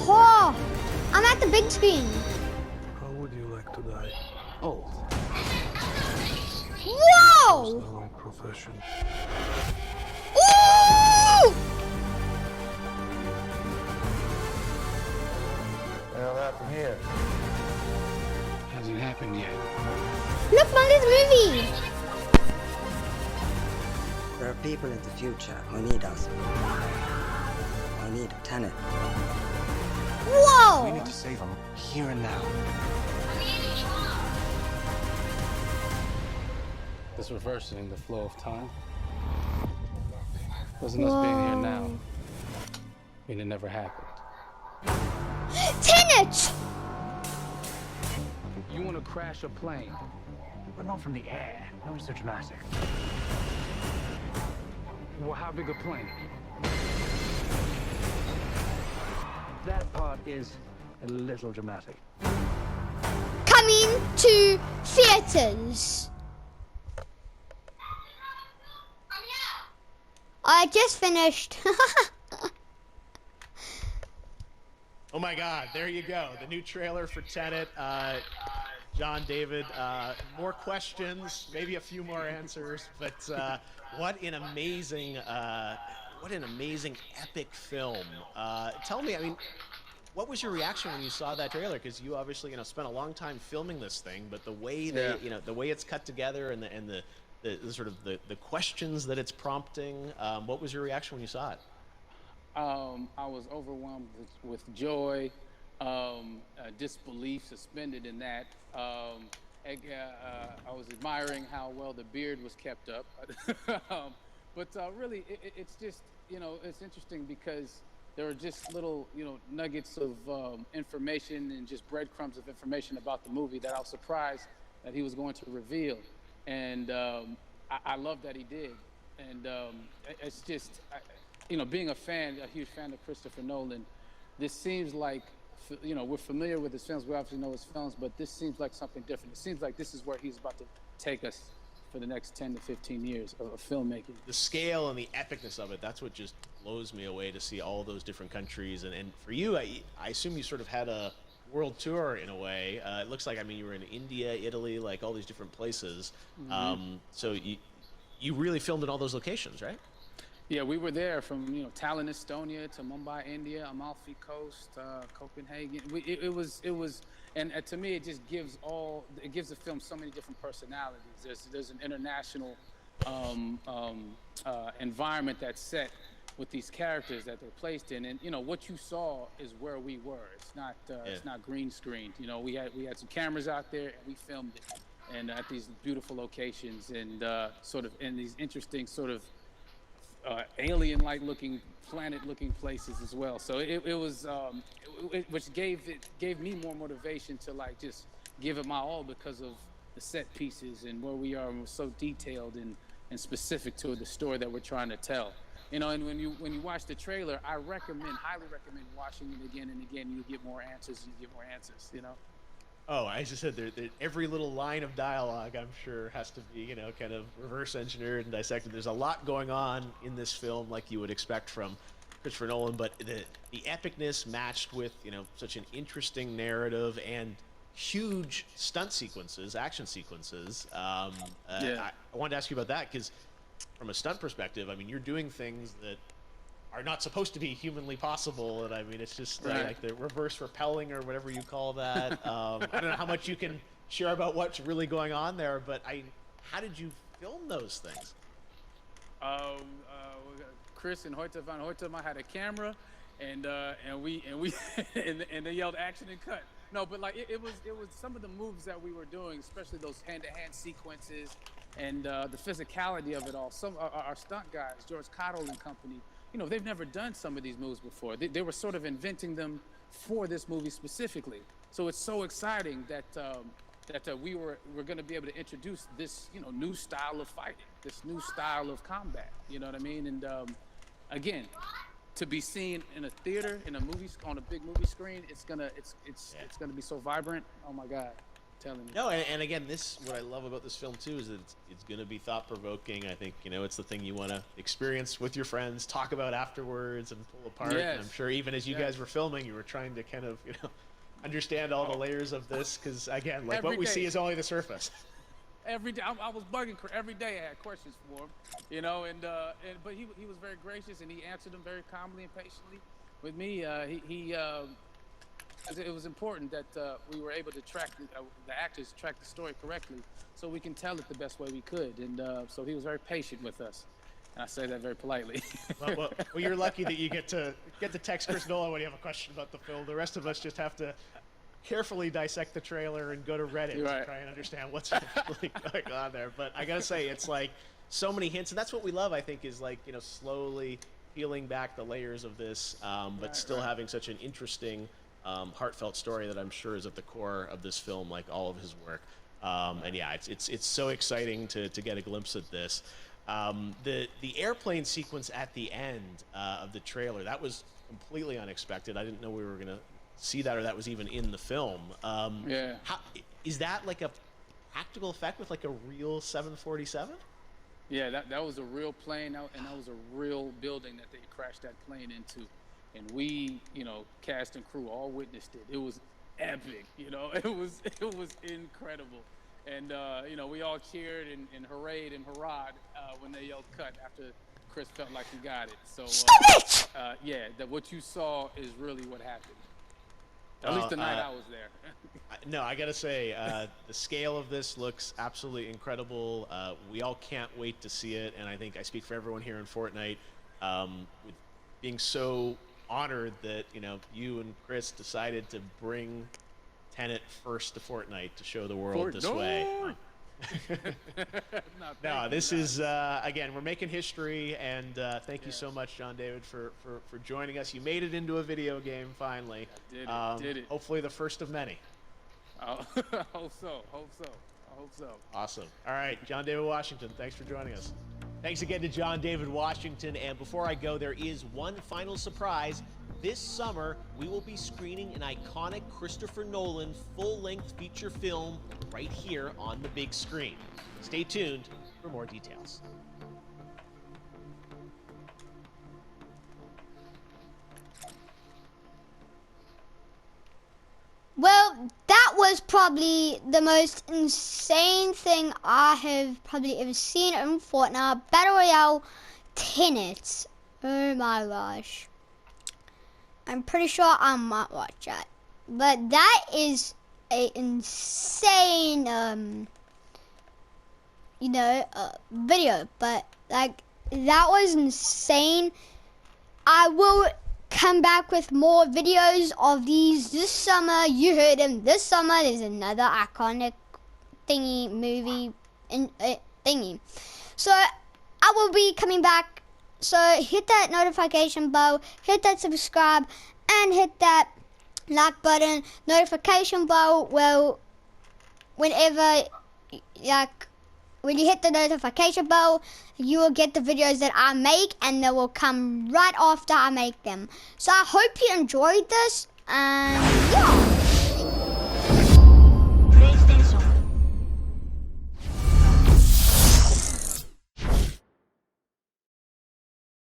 Oh, I'm at the big screen. How would you like to die? Oh. Whoa! Choose the wrong profession. Ooh! What happened here? Hasn't happened yet. Look, Monkeys movie. There are people in the future who need us. Who need a tenant. Whoa! We need to save them here and now. This reversing the flow of time. Doesn't us being here now mean it never happened. Tenet! You want to crash a plane, but not from the air. No, it's so dramatic. Well, how big a plane? That part is a little dramatic. Coming to theaters. I just finished. Oh my God, there you go. The new trailer for Tenet. John, David, more questions, maybe a few more answers, but what an amazing epic film. Tell me, I mean, what was your reaction when you saw that trailer? Because you obviously, spent a long time filming this thing, but the way they, the way it's cut together and the sort of the questions that it's prompting, what was your reaction when you saw it? I was overwhelmed with joy, disbelief suspended in that. I was admiring how well the beard was kept up. But really, it's just, it's interesting because there are just little, nuggets of information and just breadcrumbs of information about the movie that I was surprised that he was going to reveal. And I love that he did. And it's just, being a huge fan of Christopher Nolan, this seems like, we're familiar with his films, we obviously know his films, but this seems like something different. It seems like this is where he's about to take us for the next 10 to 15 years of filmmaking. The scale and the epicness of it, that's what just blows me away, to see all those different countries. And for you, I assume you sort of had a world tour in a way. It looks like, you were in India, Italy, like all these different places. Mm-hmm. So you really filmed in all those locations, right? Yeah, we were there from Tallinn, Estonia, to Mumbai, India, Amalfi Coast, Copenhagen. It was, and to me, it just gives the film so many different personalities. There's an international environment that's set with these characters that they're placed in, and what you saw is where we were. It's not green screened. We had some cameras out there and we filmed it, and at these beautiful locations and sort of in these interesting sort of alien-like looking, planet-looking places as well. So it was, which gave me more motivation to just give it my all because of the set pieces and where we are, and we're so detailed and specific to the story that we're trying to tell. And when you watch the trailer, I highly recommend watching it again and again. You get more answers and you get more answers. Oh, I just said every little line of dialogue, I'm sure, has to be, kind of reverse engineered and dissected. There's a lot going on in this film, like you would expect from Christopher Nolan, but the epicness matched with, such an interesting narrative and huge stunt sequences, action sequences. I wanted to ask you about that because, from a stunt perspective, you're doing things that are not supposed to be humanly possible, and it's just like the reverse rappelling or whatever you call that. I don't know how much you can share about what's really going on there, but how did you film those things? Chris and Hoyte van Hoytema had a camera, and they yelled action and cut. No, but it was some of the moves that we were doing, especially those hand-to-hand sequences and the physicality of it all. Some our stunt guys, George Cottle and company, they've never done some of these moves before. They were sort of inventing them for this movie specifically. So it's so exciting that we're going to be able to introduce this new style of fighting, this new style of combat. You know what I mean? And again, to be seen in a theater, in a movie, on a big movie screen, it's gonna be so vibrant. Oh my God. telling you. No, and again, what I love about this film too is that it's going to be thought provoking. I think it's the thing you want to experience with your friends, talk about afterwards, and pull apart. Yes. And I'm sure even as you guys were filming, you were trying to kind of understand all the layers of this, because again, like Every what we day. see is only the surface. Every day, I was bugging every day. I had questions for him, but he was very gracious, and he answered them very calmly and patiently. With me, it was important that we were able to track the actors track the story correctly, so we can tell it the best way we could. And so he was very patient with us, and I say that very politely. well, you're lucky that you get to text Chris Nolan when you have a question about the film. The rest of us just have to carefully dissect the trailer and go to Reddit to try and understand what's really going on there. But I gotta say, it's like so many hints, and that's what we love. I think is like slowly peeling back the layers of this, but still having such an interesting, heartfelt story that I'm sure is at the core of this film, like all of his work. And yeah, it's so exciting to get a glimpse at this. The airplane sequence at the end of the trailer, that was completely unexpected. I didn't know we were gonna see that, or that was even in the film. Yeah. Is that like a practical effect with like a real 747? Yeah, that was a real plane, and that was a real building that they crashed that plane into. And we, cast and crew all witnessed it. It was epic, it was incredible. And, we all cheered and hurrayed and hurrahed when they yelled cut after Chris felt like he got it. So, yeah, what you saw is really what happened. At least the night I was there. No, I gotta say, the scale of this looks absolutely incredible. We all can't wait to see it, and I think I speak for everyone here in Fortnite, with being so honored that you and Chris decided to bring Tenet first to Fortnite to show the world this way. No, this is again, we're making history, and thank you so much, John David, for joining us. You made it into a video game finally. I did it. Hopefully the first of many. I hope so. Awesome. All right, John David Washington, thanks for joining us. Thanks again to John David Washington. And before I go, there is one final surprise. This summer, we will be screening an iconic Christopher Nolan full-length feature film right here on the big screen. Stay tuned for more details. Well, that was probably the most insane thing I have probably ever seen in Fortnite. Battle Royale Tenet. Oh my gosh. I'm pretty sure I might watch it. But that is a insane, video. But, like, that was insane. I will come back with more videos of these this summer. You heard him. This summer there's another iconic movie thingy. So I will be coming back. So hit that notification bell, hit that subscribe, and hit that like button, notification bell. Well, whenever when you hit the notification bell, you will get the videos that I make, and they will come right after I make them. So I hope you enjoyed this, and yeah.